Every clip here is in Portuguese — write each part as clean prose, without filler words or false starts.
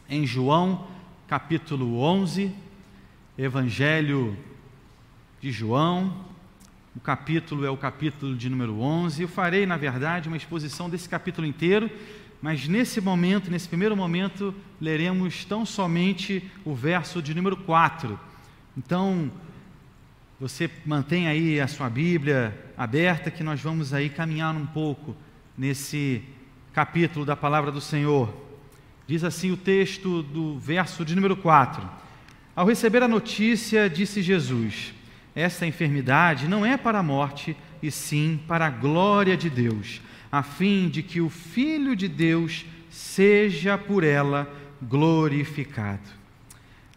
em João, capítulo 11, Evangelho de João. O capítulo é o capítulo de número 11. Eu farei, na verdade, uma exposição desse capítulo inteiro, mas nesse primeiro momento, leremos tão somente o verso de número 4. Então, você mantém aí a sua Bíblia aberta, que nós vamos aí caminhar um pouco nesse capítulo da Palavra do Senhor. Diz assim o texto do verso de número 4. Ao receber a notícia, disse Jesus: esta enfermidade não é para a morte, e sim para a glória de Deus, a fim de que o Filho de Deus seja por ela glorificado.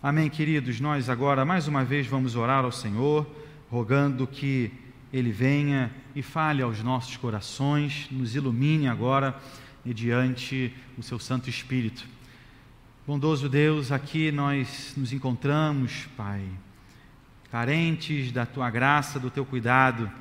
Amém, queridos? Nós agora, mais uma vez, vamos orar ao Senhor, rogando que Ele venha e fale aos nossos corações, nos ilumine agora, mediante o Seu Santo Espírito. Bondoso Deus, aqui nós nos encontramos, Pai, carentes da Tua graça, do Teu cuidado.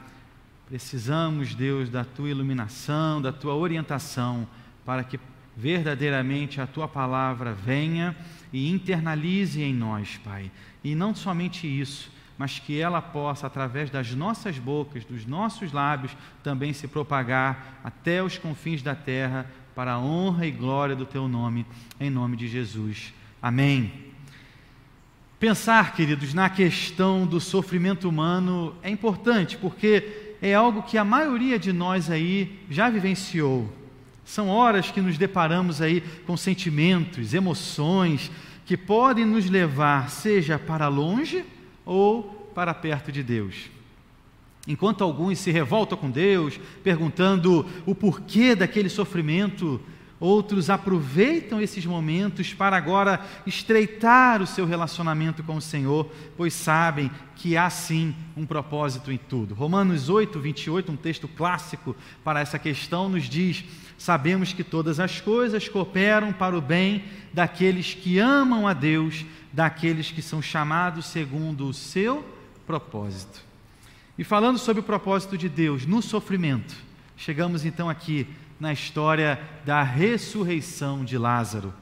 Precisamos, Deus, da Tua iluminação, da Tua orientação, para que verdadeiramente a Tua palavra venha e internalize em nós, Pai. E não somente isso, mas que ela possa, através das nossas bocas, dos nossos lábios, também se propagar até os confins da terra, para a honra e glória do Teu nome, em nome de Jesus. Amém. Pensar, queridos, na questão do sofrimento humano é importante, porque é algo que a maioria de nós aí já vivenciou. São horas que nos deparamos aí com sentimentos, emoções, que podem nos levar, seja para longe ou para perto de Deus. Enquanto alguns se revoltam com Deus, perguntando o porquê daquele sofrimento, outros aproveitam esses momentos para agora estreitar o seu relacionamento com o Senhor, pois sabem que há sim um propósito em tudo. Romanos 8, 28, um texto clássico para essa questão, nos diz: sabemos que todas as coisas cooperam para o bem daqueles que amam a Deus, daqueles que são chamados segundo o seu propósito. E falando sobre o propósito de Deus no sofrimento, chegamos então aqui na história da ressurreição de Lázaro.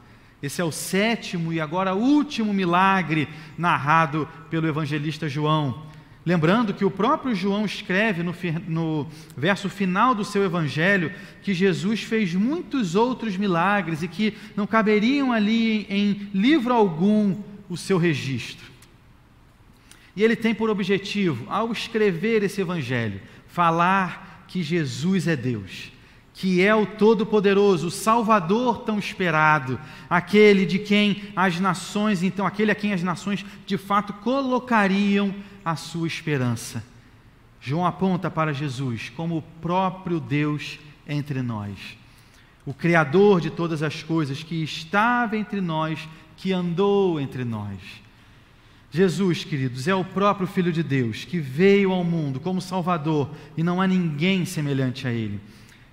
Esse é o 7º e agora último milagre narrado pelo evangelista João. Lembrando que o próprio João escreve no verso final do seu evangelho que Jesus fez muitos outros milagres e que não caberiam ali em livro algum o seu registro. E ele tem por objetivo, ao escrever esse evangelho, falar que Jesus é Deus, que é o Todo-Poderoso, o Salvador tão esperado, aquele de quem as nações, então, aquele a quem as nações de fato colocariam a sua esperança. João aponta para Jesus como o próprio Deus entre nós, o Criador de todas as coisas, que estava entre nós, que andou entre nós. Jesus, queridos, é o próprio Filho de Deus, que veio ao mundo como Salvador, e não há ninguém semelhante a Ele.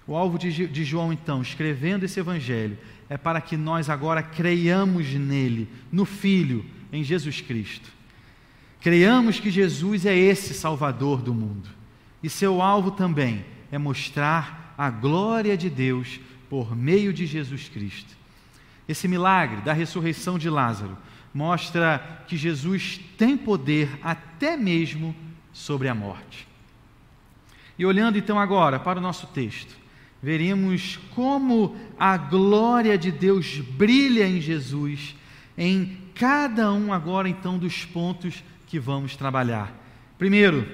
O alvo de João, então, escrevendo esse Evangelho, é para que nós agora creiamos nele, no Filho, em Jesus Cristo. Creiamos que Jesus é esse Salvador do mundo. E seu alvo também é mostrar a glória de Deus por meio de Jesus Cristo. Esse milagre da ressurreição de Lázaro mostra que Jesus tem poder até mesmo sobre a morte. E olhando então agora para o nosso texto, veremos como a glória de Deus brilha em Jesus, em cada um agora então dos pontos que vamos trabalhar. Primeiro,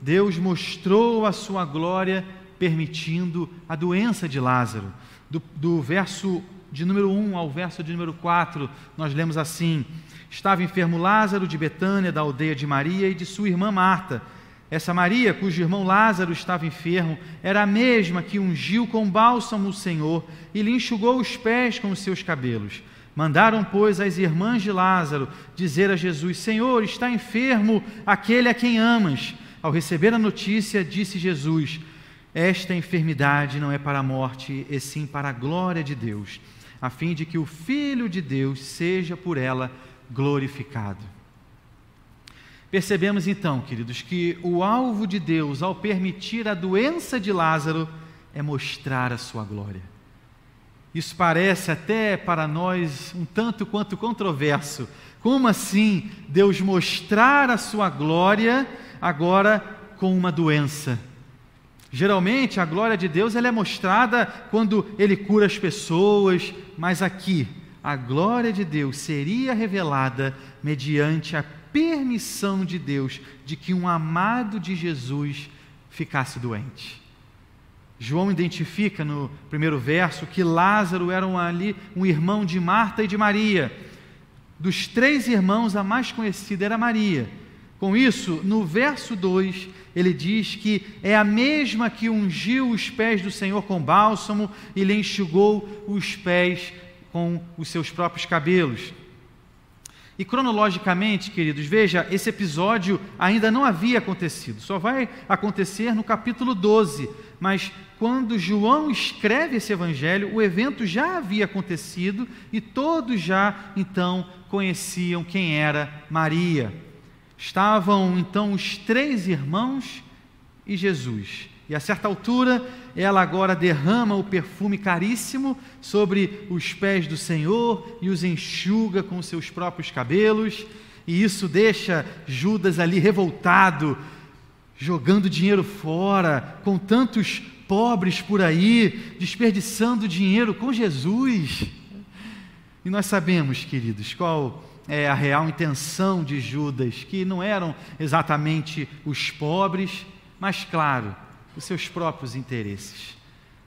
Deus mostrou a sua glória permitindo a doença de Lázaro. Do verso de número 1 ao verso de número 4, nós lemos assim: estava enfermo Lázaro de Betânia, da aldeia de Maria e de sua irmã Marta. Essa Maria, cujo irmão Lázaro estava enfermo, era a mesma que ungiu com bálsamo o Senhor e lhe enxugou os pés com os seus cabelos. Mandaram, pois, as irmãs de Lázaro dizer a Jesus: Senhor, está enfermo aquele a quem amas. Ao receber a notícia, disse Jesus: esta enfermidade não é para a morte, e sim para a glória de Deus, a fim de que o Filho de Deus seja por ela glorificado. Percebemos então, queridos, que o alvo de Deus ao permitir a doença de Lázaro é mostrar a sua glória. Isso parece até para nós um tanto quanto controverso. Como assim Deus mostrar a sua glória agora com uma doença? Geralmente a glória de Deus ela é mostrada quando Ele cura as pessoas, mas aqui a glória de Deus seria revelada mediante a permissão de Deus de que um amado de Jesus ficasse doente. João identifica no primeiro verso que Lázaro era um irmão de Marta e de Maria. Dos 3 irmãos, a mais conhecida era Maria. Com isso, no verso 2, ele diz que é a mesma que ungiu os pés do Senhor com bálsamo e lhe enxugou os pés com os seus próprios cabelos. E cronologicamente, queridos, veja, esse episódio ainda não havia acontecido, só vai acontecer no capítulo 12, mas quando João escreve esse evangelho, o evento já havia acontecido e todos já, então, conheciam quem era Maria. Estavam, então, os 3 irmãos e Jesus. E a certa altura, ela agora derrama o perfume caríssimo sobre os pés do Senhor e os enxuga com os seus próprios cabelos. E isso deixa Judas ali revoltado, jogando dinheiro fora, com tantos pobres por aí, desperdiçando dinheiro com Jesus. E nós sabemos, queridos, qual é a real intenção de Judas, que não eram exatamente os pobres, mas, claro, os seus próprios interesses.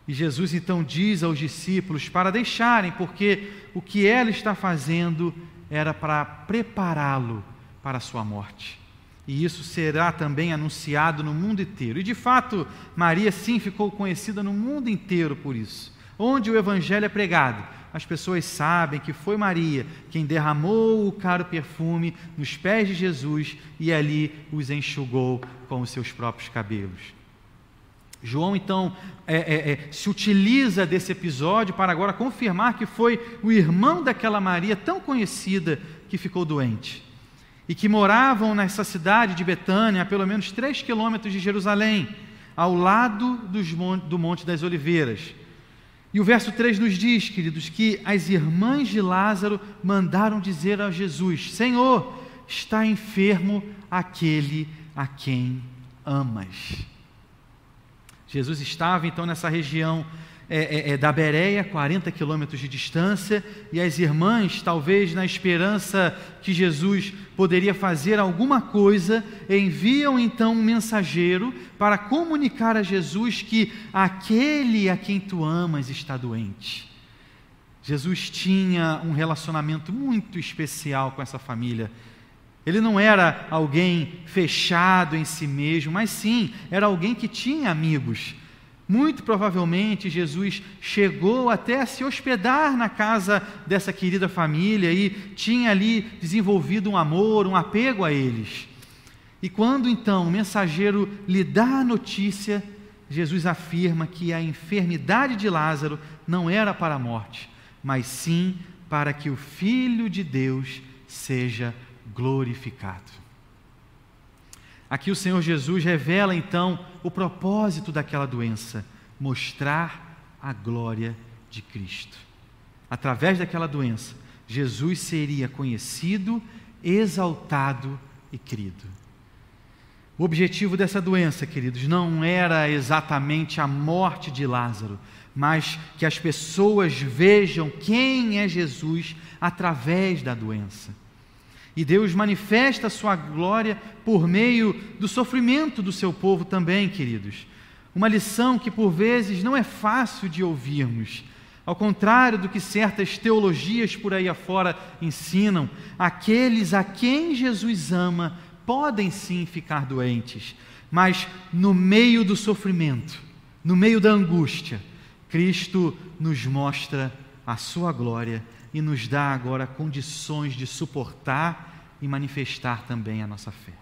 E Jesus então diz aos discípulos para deixarem, porque o que ela está fazendo era para prepará-lo para a sua morte. E isso será também anunciado no mundo inteiro. E de fato, Maria sim ficou conhecida no mundo inteiro por isso. Onde o evangelho é pregado, as pessoas sabem que foi Maria quem derramou o caro perfume nos pés de Jesus e ali os enxugou com os seus próprios cabelos. João, então, se utiliza desse episódio para agora confirmar que foi o irmão daquela Maria tão conhecida que ficou doente e que moravam nessa cidade de Betânia, a pelo menos 3 quilômetros de Jerusalém, ao lado do Monte das Oliveiras. E o verso 3 nos diz, queridos, que as irmãs de Lázaro mandaram dizer a Jesus: Senhor, está enfermo aquele a quem amas. Jesus estava então nessa região da Bereia, 40 quilômetros de distância, e as irmãs, talvez na esperança que Jesus poderia fazer alguma coisa, enviam então um mensageiro para comunicar a Jesus que aquele a quem tu amas está doente. Jesus tinha um relacionamento muito especial com essa família. Ele não era alguém fechado em si mesmo, mas sim, era alguém que tinha amigos. Muito provavelmente Jesus chegou até a se hospedar na casa dessa querida família e tinha ali desenvolvido um amor, um apego a eles. E quando então o mensageiro lhe dá a notícia, Jesus afirma que a enfermidade de Lázaro não era para a morte, mas sim para que o Filho de Deus seja glorificado. Aqui o Senhor Jesus revela então o propósito daquela doença: mostrar a glória de Cristo. Através daquela doença, Jesus seria conhecido, exaltado e querido. O objetivo dessa doença, queridos, não era exatamente a morte de Lázaro, mas que as pessoas vejam quem é Jesus através da doença. E Deus manifesta a sua glória por meio do sofrimento do seu povo também, queridos. Uma lição que por vezes não é fácil de ouvirmos. Ao contrário do que certas teologias por aí afora ensinam, aqueles a quem Jesus ama podem sim ficar doentes, mas no meio do sofrimento, no meio da angústia, Cristo nos mostra a sua glória e nos dá agora condições de suportar e manifestar também a nossa fé.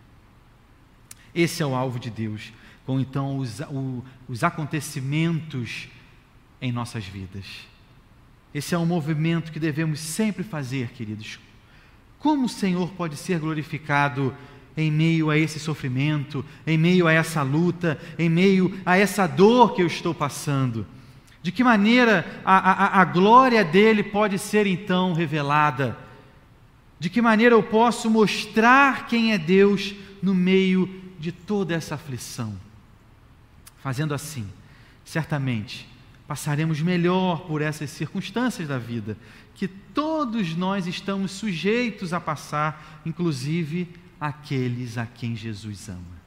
Esse é o alvo de Deus, com então os acontecimentos em nossas vidas. Esse é um movimento que devemos sempre fazer, queridos. Como o Senhor pode ser glorificado em meio a esse sofrimento, em meio a essa luta, em meio a essa dor que eu estou passando? De que maneira a glória dele pode ser então revelada? De que maneira eu posso mostrar quem é Deus no meio de toda essa aflição? Fazendo assim, certamente passaremos melhor por essas circunstâncias da vida, que todos nós estamos sujeitos a passar, inclusive aqueles a quem Jesus ama.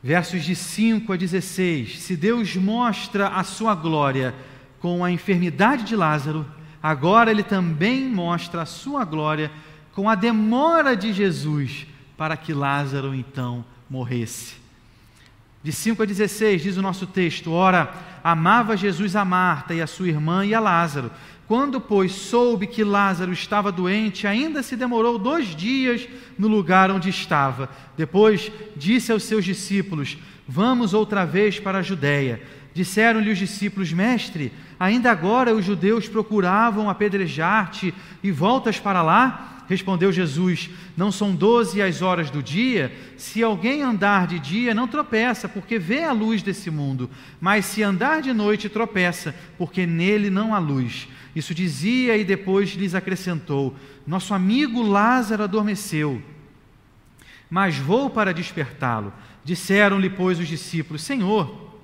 Versos de 5 a 16, se Deus mostra a sua glória com a enfermidade de Lázaro, agora Ele também mostra a sua glória com a demora de Jesus para que Lázaro então morresse. De 5 a 16, diz o nosso texto: ora, amava Jesus a Marta e a sua irmã e a Lázaro. Quando, pois, soube que Lázaro estava doente, ainda se demorou 2 dias no lugar onde estava. Depois disse aos seus discípulos: vamos outra vez para a Judéia. Disseram-lhe os discípulos: mestre, ainda agora os judeus procuravam apedrejar-te e voltas para lá? Respondeu Jesus: não são 12 as horas do dia? Se alguém andar de dia, não tropeça, porque vê a luz desse mundo. Mas se andar de noite, tropeça, porque nele não há luz. Isso dizia e depois lhes acrescentou: nosso amigo Lázaro adormeceu, mas vou para despertá-lo. Disseram-lhe, pois, os discípulos: Senhor,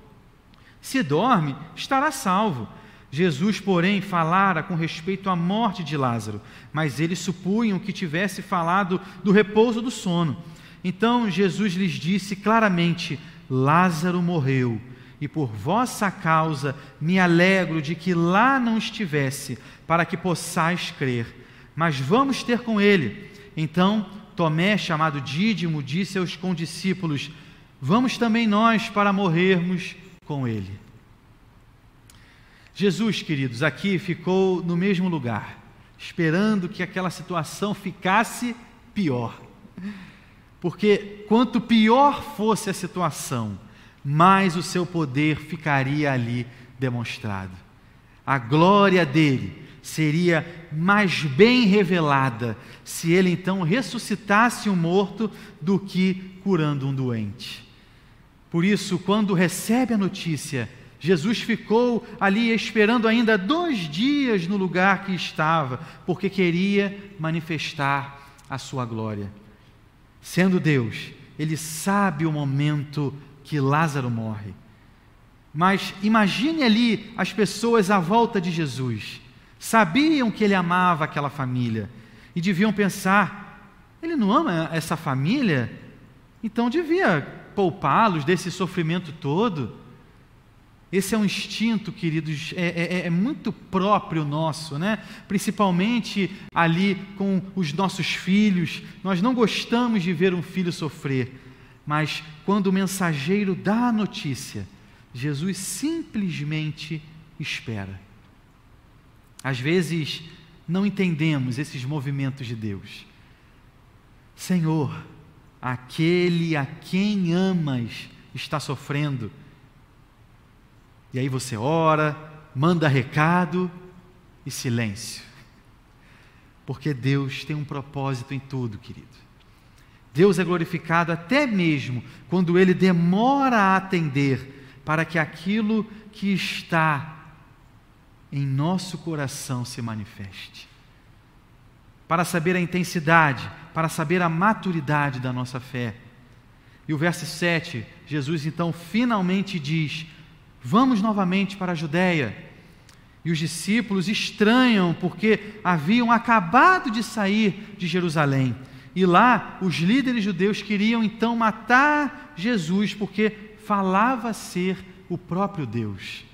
se dorme, estará salvo. Jesus, porém, falara com respeito à morte de Lázaro, mas eles supunham que tivesse falado do repouso do sono. Então Jesus lhes disse claramente: Lázaro morreu, e por vossa causa me alegro de que lá não estivesse, para que possais crer. Mas vamos ter com ele. Então Tomé, chamado Dídimo, disse aos condiscípulos: vamos também nós para morrermos com ele. Jesus, queridos, aqui ficou no mesmo lugar, esperando que aquela situação ficasse pior. Porque quanto pior fosse a situação, mais o seu poder ficaria ali demonstrado. A glória dele seria mais bem revelada se ele então ressuscitasse um morto do que curando um doente. Por isso, quando recebe a notícia, Jesus ficou ali esperando ainda 2 dias no lugar que estava, porque queria manifestar a sua glória. Sendo Deus, Ele sabe o momento que Lázaro morre. Mas imagine ali as pessoas à volta de Jesus. Sabiam que Ele amava aquela família e deviam pensar: Ele não ama essa família? Então devia poupá-los desse sofrimento todo. Esse é um instinto, queridos, é muito próprio nosso, né? Principalmente ali com os nossos filhos. Nós não gostamos de ver um filho sofrer, mas quando o mensageiro dá a notícia, Jesus simplesmente espera. Às vezes não entendemos esses movimentos de Deus. Senhor, aquele a quem amas está sofrendo. E aí você ora, manda recado e silêncio. Porque Deus tem um propósito em tudo, querido. Deus é glorificado até mesmo quando Ele demora a atender, para que aquilo que está em nosso coração se manifeste. Para saber a intensidade, para saber a maturidade da nossa fé. E o verso 7, Jesus então finalmente diz: vamos novamente para a Judéia. E os discípulos estranham, porque haviam acabado de sair de Jerusalém. E lá, os líderes judeus queriam então matar Jesus, porque falava ser o próprio Deus.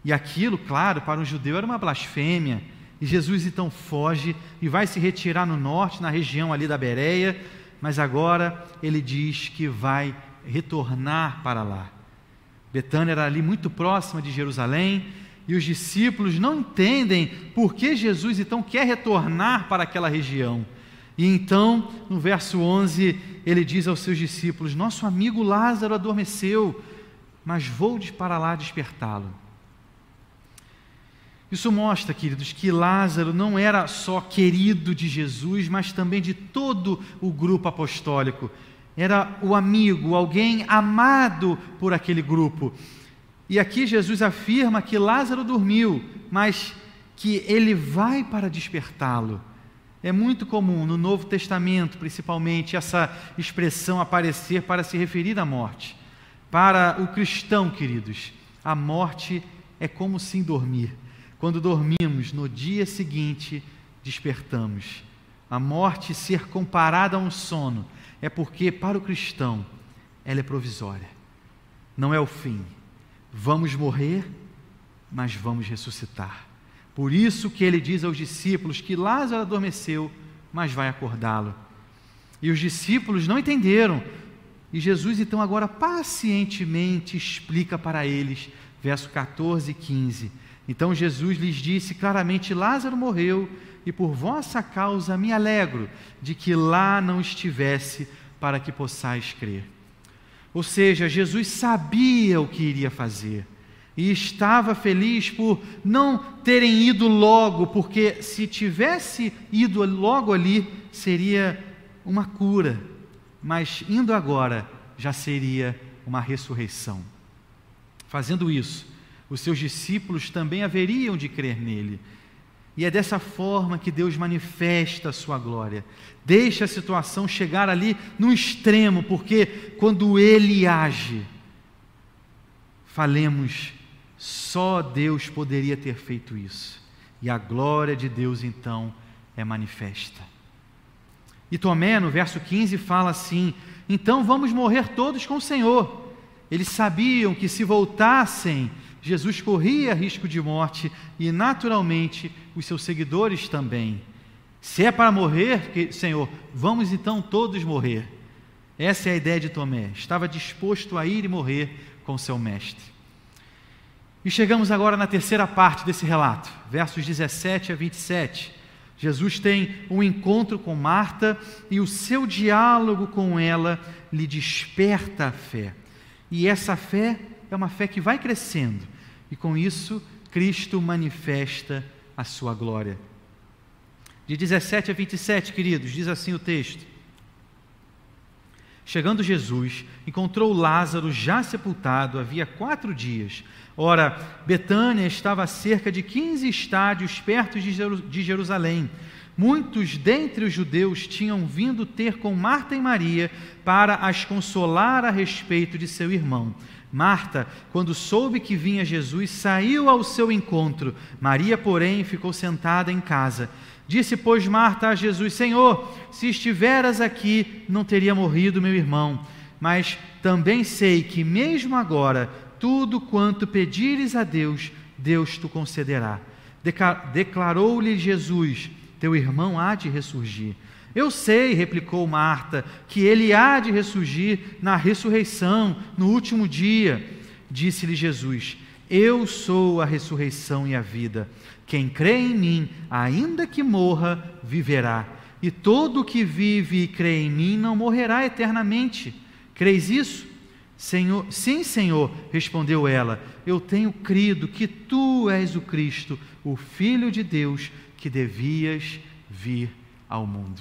E aquilo, claro, para um judeu era uma blasfêmia. E Jesus então foge e vai se retirar no norte, na região ali da Bereia, mas agora ele diz que vai retornar para lá. Betânia era ali muito próxima de Jerusalém, e os discípulos não entendem por que Jesus então quer retornar para aquela região. E então, no verso 11, ele diz aos seus discípulos: nosso amigo Lázaro adormeceu, mas vou para lá despertá-lo. Isso mostra, queridos, que Lázaro não era só querido de Jesus, mas também de todo o grupo apostólico. Era o amigo, alguém amado por aquele grupo. E aqui Jesus afirma que Lázaro dormiu, mas que ele vai para despertá-lo. É muito comum no Novo Testamento, principalmente, essa expressão aparecer para se referir à morte. Para o cristão, queridos, a morte é como sim dormir. Quando dormimos, no dia seguinte, despertamos. A morte ser comparada a um sono é porque, para o cristão, ela é provisória. Não é o fim. Vamos morrer, mas vamos ressuscitar. Por isso que ele diz aos discípulos que Lázaro adormeceu, mas vai acordá-lo. E os discípulos não entenderam. E Jesus então agora pacientemente explica para eles, verso 14 e 15. Então Jesus lhes disse claramente: Lázaro morreu, e por vossa causa me alegro de que lá não estivesse, para que possais crer. Ou seja, Jesus sabia o que iria fazer e estava feliz por não terem ido logo, porque se tivesse ido logo ali, seria uma cura, mas indo agora, já seria uma ressurreição. Fazendo isso, os seus discípulos também haveriam de crer nele. E é dessa forma que Deus manifesta a sua glória. Deixa a situação chegar ali no extremo, porque quando Ele age, falemos, só Deus poderia ter feito isso. E a glória de Deus então é manifesta. E Tomé, no verso 15, fala assim: então vamos morrer todos com o Senhor. Eles sabiam que se voltassem, Jesus corria risco de morte e, naturalmente, os seus seguidores também. Se é para morrer, Senhor, vamos então todos morrer. Essa é a ideia de Tomé. Estava disposto a ir e morrer com seu mestre. E chegamos agora na terceira parte desse relato, versos 17 a 27. Jesus tem um encontro com Marta e o seu diálogo com ela lhe desperta a fé. E essa fé é uma fé que vai crescendo. E com isso, Cristo manifesta a sua glória. De 17 a 27, queridos, diz assim o texto: chegando Jesus, encontrou Lázaro já sepultado havia 4 dias. Ora, Betânia estava a cerca de 15 estádios perto de Jerusalém. Muitos dentre os judeus tinham vindo ter com Marta e Maria para as consolar a respeito de seu irmão. Marta, quando soube que vinha Jesus, saiu ao seu encontro. Maria, porém, ficou sentada em casa. Disse, pois, Marta a Jesus: Senhor, se estiveras aqui, não teria morrido meu irmão. Mas também sei que mesmo agora, tudo quanto pedires a Deus, Deus te concederá. Declarou-lhe Jesus: teu irmão há de ressurgir. Eu sei, replicou Marta, que ele há de ressurgir na ressurreição, no último dia. Disse-lhe Jesus: eu sou a ressurreição e a vida. Quem crê em mim, ainda que morra, viverá. E todo o que vive e crê em mim não morrerá eternamente. Creis isso? Senhor, sim, Senhor, respondeu ela. Eu tenho crido que tu és o Cristo, o Filho de Deus, que devias vir ao mundo.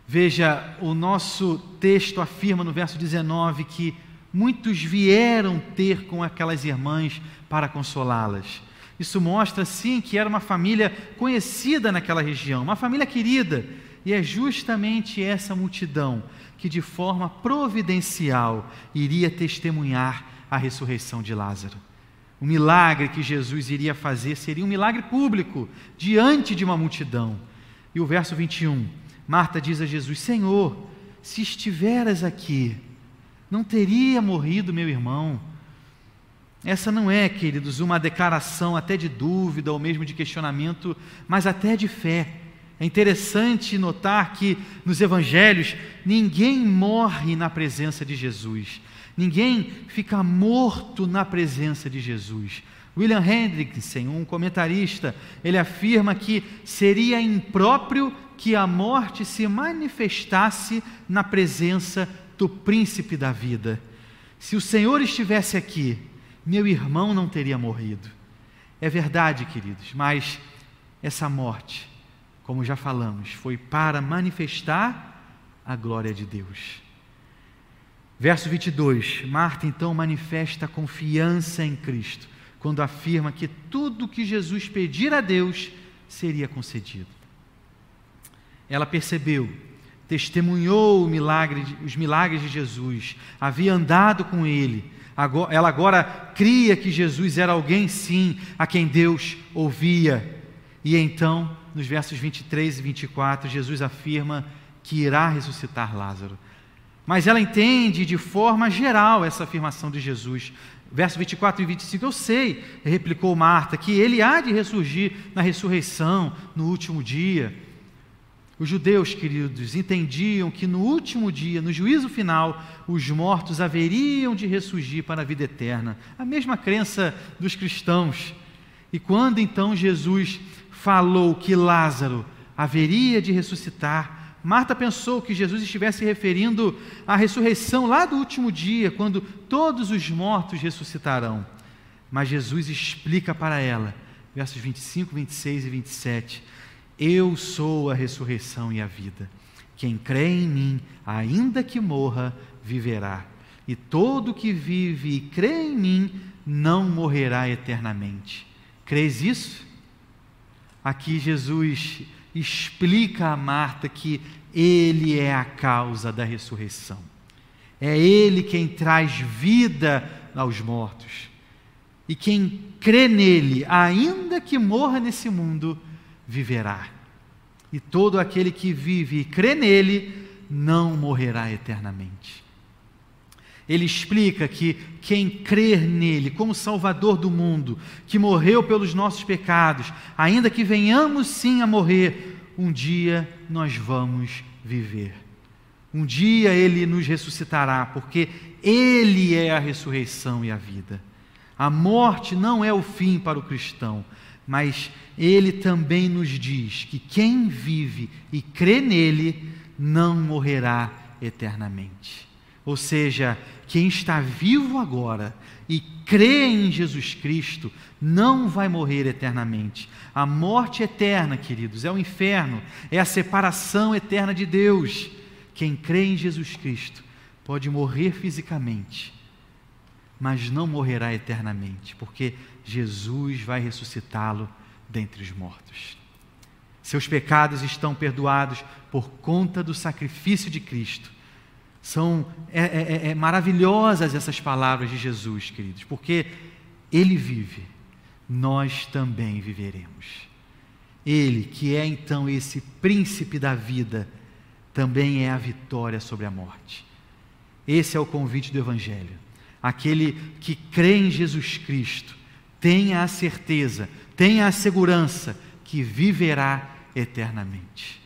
Veja, o nosso texto afirma no verso 19 que muitos vieram ter com aquelas irmãs para consolá-las. Isso mostra, sim, que era uma família conhecida naquela região, uma família querida. E é justamente essa multidão que, de forma providencial, iria testemunhar a ressurreição de Lázaro. O milagre que Jesus iria fazer seria um milagre público, diante de uma multidão. E o verso 21, Marta diz a Jesus: Senhor, se estiveras aqui, não teria morrido meu irmão. Essa não é, queridos, uma declaração até de dúvida ou mesmo de questionamento, mas até de fé. É interessante notar que nos evangelhos ninguém morre na presença de Jesus. Ninguém fica morto na presença de Jesus. William Hendrickson, um comentarista, ele afirma que seria impróprio que a morte se manifestasse na presença do príncipe da vida. Se o Senhor estivesse aqui, meu irmão não teria morrido. É verdade, queridos, mas essa morte, como já falamos, foi para manifestar a glória de Deus. Verso 22, Marta então manifesta confiança em Cristo, quando afirma que tudo que Jesus pedir a Deus seria concedido. Ela percebeu, testemunhou os milagres de Jesus, havia andado com Ele. Ela agora cria que Jesus era alguém, sim, a quem Deus ouvia. E então, nos versos 23 e 24, Jesus afirma que irá ressuscitar Lázaro. Mas ela entende de forma geral essa afirmação de Jesus. Versos 24 e 25, eu sei, replicou Marta, que ele há de ressurgir na ressurreição, no último dia. Os judeus, queridos, entendiam que no último dia, no juízo final, os mortos haveriam de ressurgir para a vida eterna. A mesma crença dos cristãos. E quando então Jesus falou que Lázaro haveria de ressuscitar, Marta pensou que Jesus estivesse se referindo à ressurreição lá do último dia, quando todos os mortos ressuscitarão. Mas Jesus explica para ela, versos 25, 26 e 27, eu sou a ressurreição e a vida. Quem crê em mim, ainda que morra, viverá. E todo que vive e crê em mim, não morrerá eternamente. Crês isso? Aqui Jesus explica a Marta que Ele é a causa da ressurreição. É Ele quem traz vida aos mortos. E quem crê nele, ainda que morra nesse mundo, viverá. E todo aquele que vive e crê nele, não morrerá eternamente. Ele explica que quem crer nele como Salvador do mundo, que morreu pelos nossos pecados, ainda que venhamos sim a morrer, um dia nós vamos viver. Um dia ele nos ressuscitará, porque ele é a ressurreição e a vida. A morte não é o fim para o cristão, mas ele também nos diz que quem vive e crê nele não morrerá eternamente. Ou seja, quem está vivo agora e crê em Jesus Cristo não vai morrer eternamente. A morte eterna, queridos, é o inferno, é a separação eterna de Deus. Quem crê em Jesus Cristo pode morrer fisicamente, mas não morrerá eternamente, porque Jesus vai ressuscitá-lo dentre os mortos. Seus pecados estão perdoados por conta do sacrifício de Cristo. São maravilhosas essas palavras de Jesus, queridos, porque Ele vive, nós também viveremos. Ele, que é então esse príncipe da vida, também é a vitória sobre a morte. Esse é o convite do Evangelho. Aquele que crê em Jesus Cristo, tenha a certeza, tenha a segurança que viverá eternamente.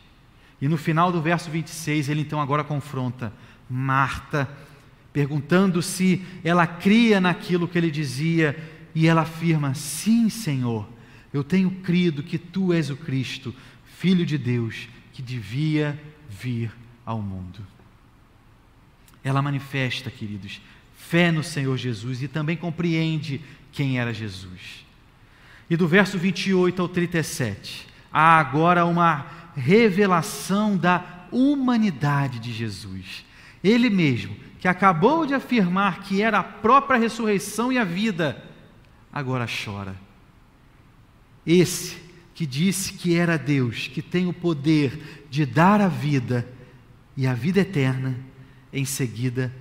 E no final do verso 26, ele então agora confronta Marta, perguntando se ela cria naquilo que ele dizia, e ela afirma, sim, Senhor, eu tenho crido que Tu és o Cristo, Filho de Deus, que devia vir ao mundo. Ela manifesta, queridos, fé no Senhor Jesus e também compreende quem era Jesus. E do verso 28 ao 37, há agora uma revelação da humanidade de Jesus. Ele mesmo, que acabou de afirmar que era a própria ressurreição e a vida, agora chora. Esse que disse que era Deus, que tem o poder de dar a vida e a vida eterna, em seguida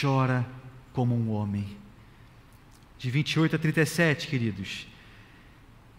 chora como um homem. De 28 a 37, queridos.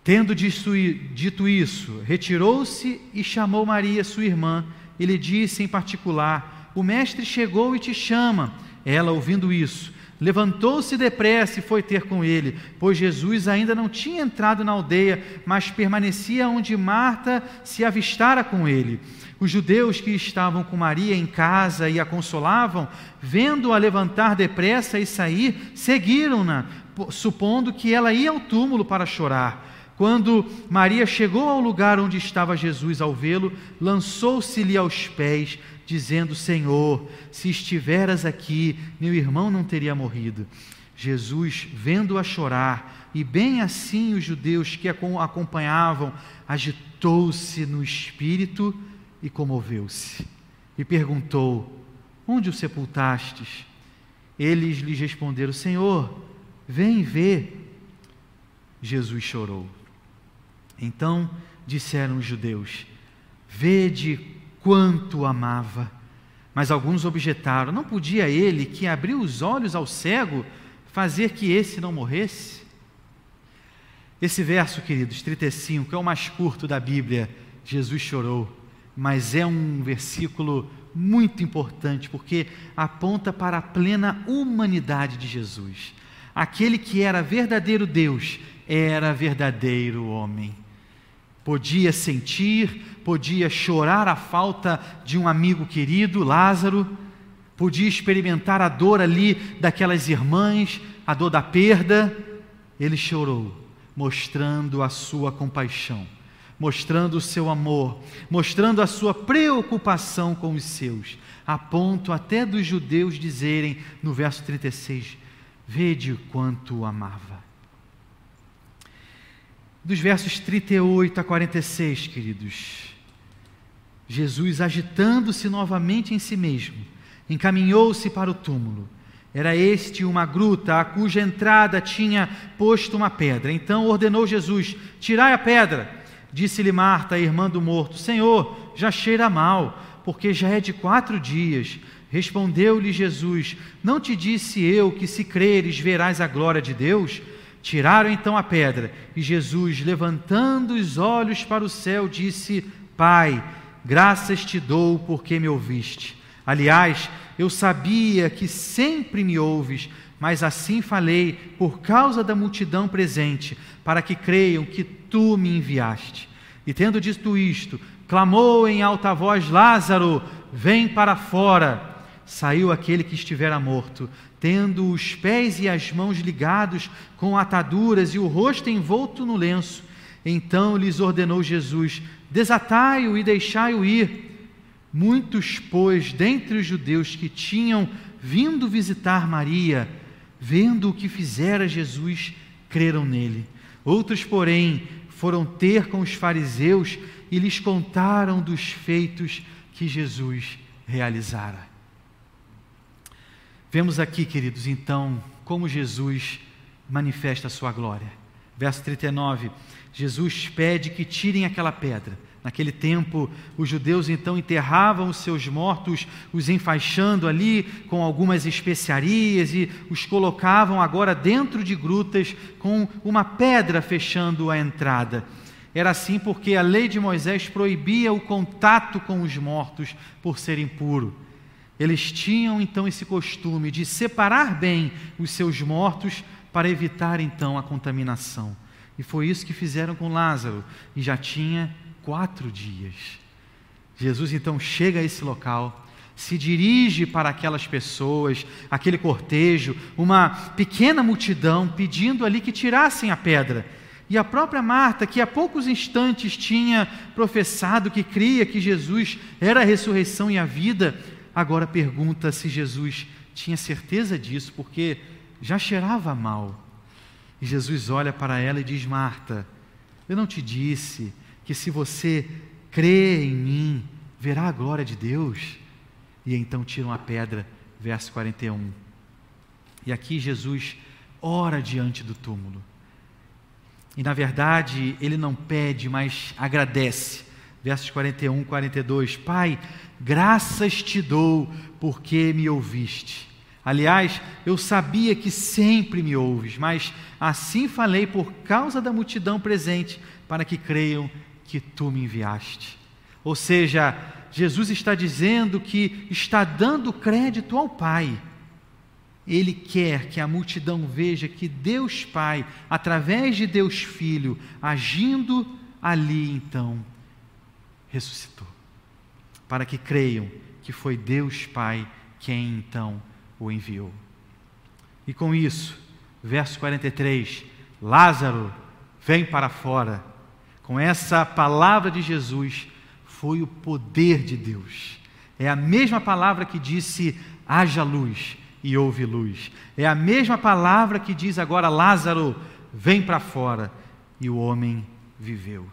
Tendo dito isso, retirou-se e chamou Maria, sua irmã, e lhe disse em particular, o mestre chegou e te chama. Ela, ouvindo isso, levantou-se depressa e foi ter com ele, pois Jesus ainda não tinha entrado na aldeia, mas permanecia onde Marta se avistara com ele. Os judeus que estavam com Maria em casa e a consolavam, vendo-a levantar depressa e sair, seguiram-na, supondo que ela ia ao túmulo para chorar. Quando Maria chegou ao lugar onde estava Jesus, ao vê-lo, lançou-se-lhe aos pés, dizendo, Senhor, se estiveras aqui, meu irmão não teria morrido. Jesus, vendo-a chorar, e bem assim os judeus que a acompanhavam, agitou-se no espírito e comoveu-se. E perguntou, onde o sepultastes? Eles lhes responderam: Senhor, vem ver. Jesus chorou. Então disseram os judeus: vede quanto o amava. Mas alguns objetaram: não podia ele, que abriu os olhos ao cego, fazer que esse não morresse? Esse verso, queridos, 35, é o mais curto da Bíblia. Jesus chorou, mas é um versículo muito importante, porque aponta para a plena humanidade de Jesus. Aquele que era verdadeiro Deus, era verdadeiro homem. Podia sentir, podia chorar a falta de um amigo querido, Lázaro, podia experimentar a dor ali daquelas irmãs, a dor da perda. Ele chorou, mostrando a sua compaixão, mostrando o seu amor, mostrando a sua preocupação com os seus, a ponto até dos judeus dizerem no verso 36, vede quanto o amava. Dos versos 38 a 46, queridos, Jesus, agitando-se novamente em si mesmo, encaminhou-se para o túmulo. Era este uma gruta, a cuja entrada tinha posto uma pedra. Então ordenou Jesus: tirai a pedra. Disse-lhe Marta, a irmã do morto: Senhor, já cheira mal, porque já é de 4 dias. Respondeu-lhe Jesus: não te disse eu que, se creres, verás a glória de Deus? Tiraram então a pedra, e Jesus, levantando os olhos para o céu, disse: Pai, graças te dou porque me ouviste. Aliás, eu sabia que sempre me ouves, mas assim falei por causa da multidão presente, para que creiam que tu me enviaste. E tendo dito isto, clamou em alta voz: Lázaro, vem para fora. Saiu aquele que estivera morto, tendo os pés e as mãos ligados com ataduras e o rosto envolto no lenço. Então lhes ordenou Jesus: desatai-o e deixai-o ir. Muitos, pois, dentre os judeus que tinham vindo visitar Maria, vendo o que fizera Jesus, creram nele. Outros, porém, foram ter com os fariseus e lhes contaram dos feitos que Jesus realizara. Vemos aqui, queridos, então, como Jesus manifesta a sua glória. Verso 39, Jesus pede que tirem aquela pedra. Naquele tempo, os judeus então enterravam os seus mortos, os enfaixando ali com algumas especiarias e os colocavam agora dentro de grutas com uma pedra fechando a entrada. Era assim porque a lei de Moisés proibia o contato com os mortos por ser impuro. Eles tinham então esse costume de separar bem os seus mortos para evitar então a contaminação. E foi isso que fizeram com Lázaro, e já tinha 4 dias. Jesus então chega a esse local, se dirige para aquelas pessoas, aquele cortejo, uma pequena multidão, pedindo ali que tirassem a pedra. E a própria Marta, que há poucos instantes tinha professado que cria que Jesus era a ressurreição e a vida, agora pergunta se Jesus tinha certeza disso, porque já cheirava mal. E Jesus olha para ela e diz: Marta, eu não te disse que se você crê em mim, verá a glória de Deus? E então tiram a pedra, verso 41. E aqui Jesus ora diante do túmulo. E na verdade, ele não pede, mas agradece. Versos 41 e 42. Pai, graças te dou porque me ouviste. Aliás, eu sabia que sempre me ouves, mas assim falei por causa da multidão presente, para que creiam que tu me enviaste. Ou seja, Jesus está dizendo que está dando crédito ao Pai. Ele quer que a multidão veja que Deus Pai, através de Deus Filho, agindo ali então, ressuscitou. Para que creiam que foi Deus Pai quem então o enviou. E com isso, verso 43, Lázaro, vem para fora. Com essa palavra de Jesus, foi o poder de Deus. É a mesma palavra que disse: haja luz, e houve luz. É a mesma palavra que diz agora: Lázaro, vem para fora. E o homem viveu.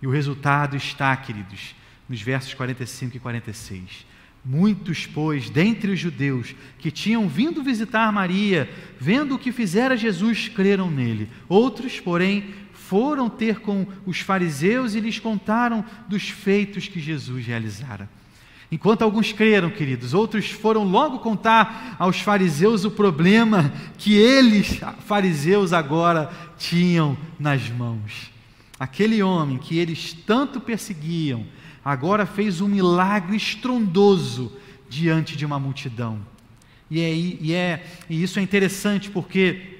E o resultado está, queridos, nos versos 45 e 46. Muitos, pois, dentre os judeus que tinham vindo visitar Maria, vendo o que fizera Jesus, creram nele. Outros, porém, foram ter com os fariseus e lhes contaram dos feitos que Jesus realizara. Enquanto alguns creram, queridos, outros foram logo contar aos fariseus o problema que eles, fariseus, agora tinham nas mãos. Aquele homem que eles tanto perseguiam, agora fez um milagre estrondoso diante de uma multidão. E isso é interessante porque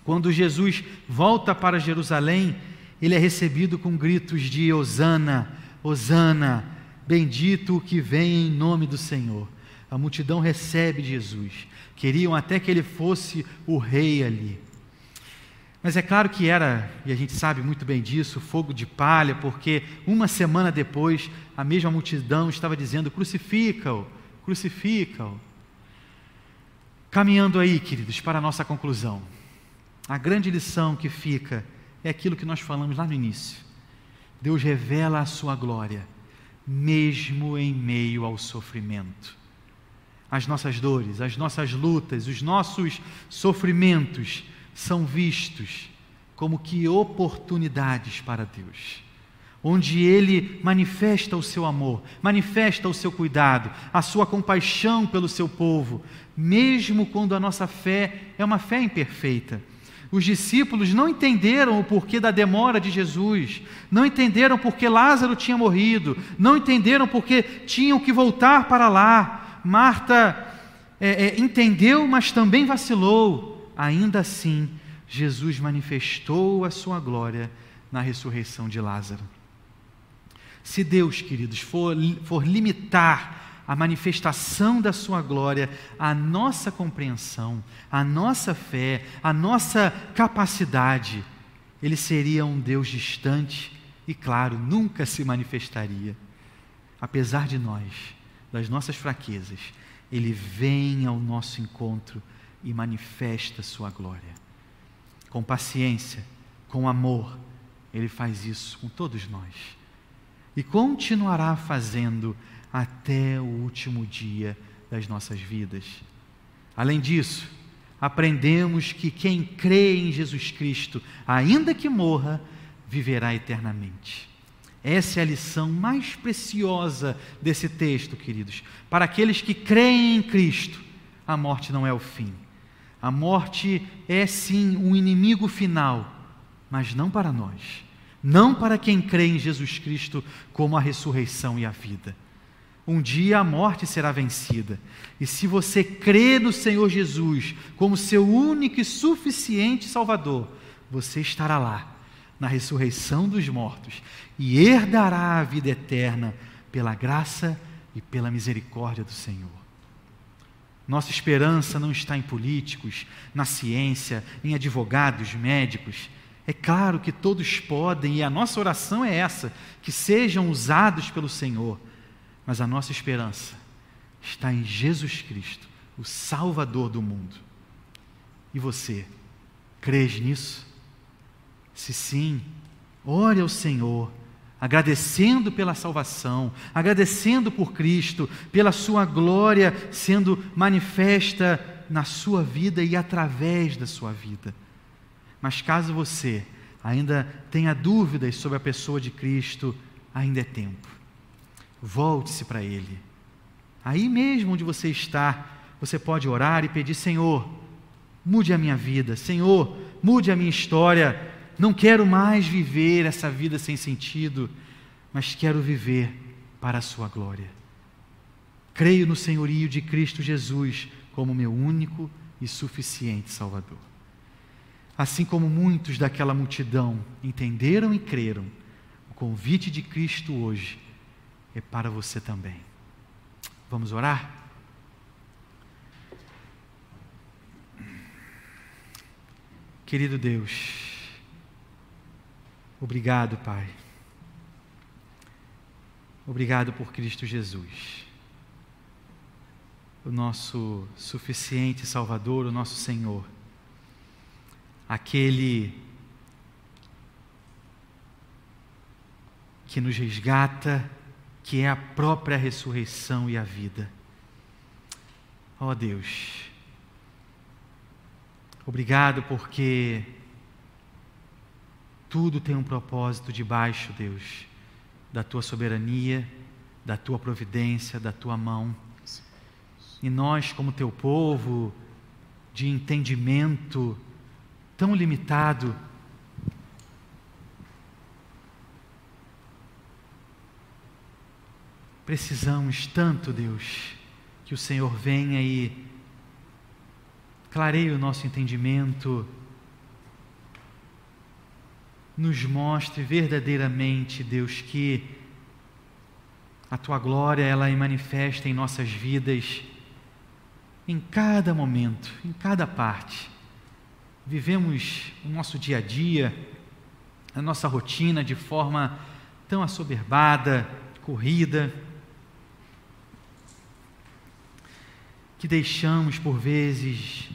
quando Jesus volta para Jerusalém, ele é recebido com gritos de Hosana, Hosana, bendito o que vem em nome do Senhor. A multidão recebe Jesus, queriam até que ele fosse o rei ali. Mas é claro que era, e a gente sabe muito bem disso, fogo de palha, porque uma semana depois, a mesma multidão estava dizendo, crucifica-o, crucifica-o. Caminhando aí, queridos, para a nossa conclusão. A grande lição que fica é aquilo que nós falamos lá no início. Deus revela a sua glória, mesmo em meio ao sofrimento. As nossas dores, as nossas lutas, os nossos sofrimentos são vistos como que oportunidades para Deus, onde Ele manifesta o seu amor, manifesta o seu cuidado, a sua compaixão pelo seu povo, mesmo quando a nossa fé é uma fé imperfeita. Os discípulos não entenderam o porquê da demora de Jesus, não entenderam porque Lázaro tinha morrido, não entenderam porque tinham que voltar para lá. Marta entendeu, mas também vacilou. Ainda assim, Jesus manifestou a sua glória na ressurreição de Lázaro. Se Deus, queridos, for limitar a manifestação da sua glória, a nossa compreensão, a nossa fé, a nossa capacidade, Ele seria um Deus distante e, claro, nunca se manifestaria. Apesar de nós, das nossas fraquezas, Ele vem ao nosso encontro e manifesta sua glória. Com paciência, com amor, Ele faz isso com todos nós. E continuará fazendo até o último dia das nossas vidas. Além disso, aprendemos que quem crê em Jesus Cristo, ainda que morra, viverá eternamente. Essa é a lição mais preciosa desse texto, queridos. Para aqueles que creem em Cristo, a morte não é o fim. A morte é sim um inimigo final, mas não para nós. Não para quem crê em Jesus Cristo como a ressurreição e a vida. Um dia a morte será vencida. E se você crê no Senhor Jesus como seu único e suficiente Salvador, você estará lá, na ressurreição dos mortos, e herdará a vida eterna pela graça e pela misericórdia do Senhor. Nossa esperança não está em políticos, na ciência, em advogados, médicos. É claro que todos podem, e a nossa oração é essa, que sejam usados pelo Senhor. Mas a nossa esperança está em Jesus Cristo, o Salvador do mundo. E você, crês nisso? Se sim, ore ao Senhor, agradecendo pela salvação, agradecendo por Cristo, pela sua glória sendo manifesta na sua vida e através da sua vida. Mas caso você ainda tenha dúvidas sobre a pessoa de Cristo, ainda é tempo. Volte-se para Ele. Aí mesmo onde você está, você pode orar e pedir: Senhor, mude a minha vida, Senhor, mude a minha história. Não quero mais viver essa vida sem sentido, mas quero viver para a sua glória. Creio no senhorio de Cristo Jesus como meu único e suficiente Salvador. Assim como muitos daquela multidão entenderam e creram, o convite de Cristo hoje é para você também. Vamos orar? Querido Deus, obrigado, Pai. Obrigado por Cristo Jesus, o nosso suficiente Salvador, o nosso Senhor, aquele que nos resgata, que é a própria ressurreição e a vida. Ó Deus, obrigado porque tudo tem um propósito debaixo, Deus, da Tua soberania, da Tua providência, da Tua mão. E nós, como Teu povo, de entendimento tão limitado, precisamos tanto, Deus, que o Senhor venha e clareie o nosso entendimento, nos mostre verdadeiramente, Deus, que a Tua glória, ela é manifesta em nossas vidas, em cada momento, em cada parte. Vivemos o nosso dia a dia, a nossa rotina de forma tão assoberbada, corrida, que deixamos por vezes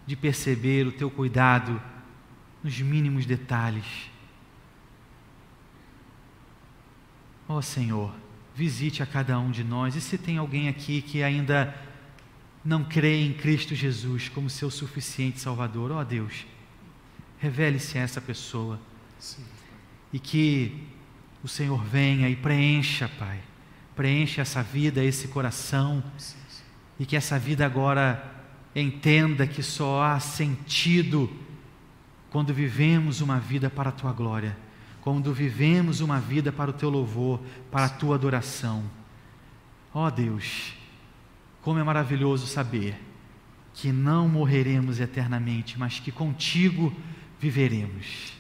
de perceber o Teu cuidado nos mínimos detalhes. Ó Senhor, visite a cada um de nós, e se tem alguém aqui que ainda não crê em Cristo Jesus como seu suficiente Salvador, ó Deus, revele-se a essa pessoa. Sim. E que o Senhor venha e preencha, Pai, preencha essa vida, esse coração. Sim. E que essa vida agora entenda que só há sentido quando vivemos uma vida para a Tua glória, quando vivemos uma vida para o Teu louvor, para a Tua adoração. Ó Deus, como é maravilhoso saber que não morreremos eternamente, mas que contigo viveremos.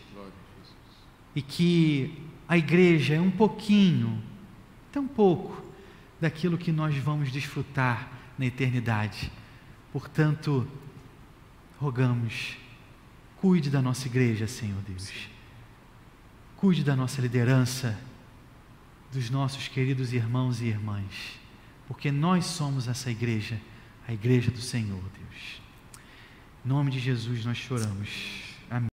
E que a igreja é um pouquinho, tão pouco, daquilo que nós vamos desfrutar na eternidade. Portanto, rogamos, cuide da nossa igreja, Senhor Deus. Cuide da nossa liderança, dos nossos queridos irmãos e irmãs, porque nós somos essa igreja, a igreja do Senhor, Deus. Em nome de Jesus nós choramos.